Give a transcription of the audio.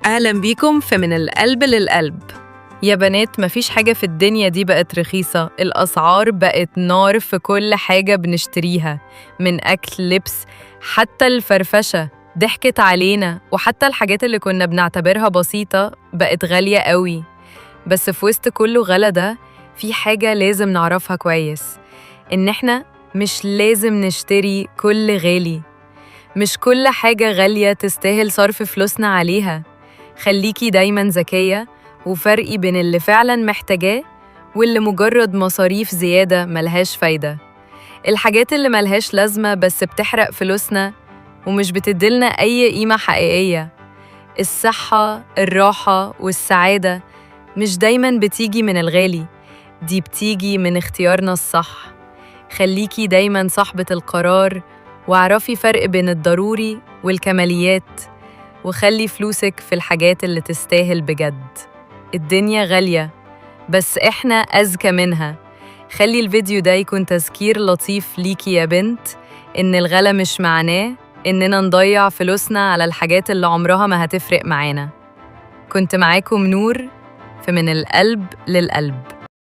أهلا بيكم في من القلب للقلب. يا بنات، مفيش حاجة في الدنيا دي بقت رخيصة. الأسعار بقت نار في كل حاجة بنشتريها، من أكل، لبس، حتى الفرفشة ضحكت علينا، وحتى الحاجات اللي كنا بنعتبرها بسيطة بقت غالية قوي. بس في وسط كله غلا ده، في حاجة لازم نعرفها كويس، إن إحنا مش لازم نشتري كل غالي. مش كل حاجة غالية تستاهل صرف فلوسنا عليها. خليكي دايماً ذكية وفرقي بين اللي فعلاً محتاجاه واللي مجرد مصاريف زيادة ملهاش فايدة. الحاجات اللي ملهاش لازمة بس بتحرق فلوسنا ومش بتدلنا أي قيمة حقيقية. الصحة، الراحة والسعادة مش دايماً بتيجي من الغالي، دي بتيجي من اختيارنا الصح. خليكي دايماً صاحبة القرار، واعرفي فرق بين الضروري والكماليات، وخلي فلوسك في الحاجات اللي تستاهل بجد. الدنيا غالية بس إحنا أذكى منها. خلي الفيديو ده يكون تذكير لطيف ليكي يا بنت، إن الغلا مش معناه إننا نضيع فلوسنا على الحاجات اللي عمرها ما هتفرق معانا. كنت معاكم نور في من القلب للقلب.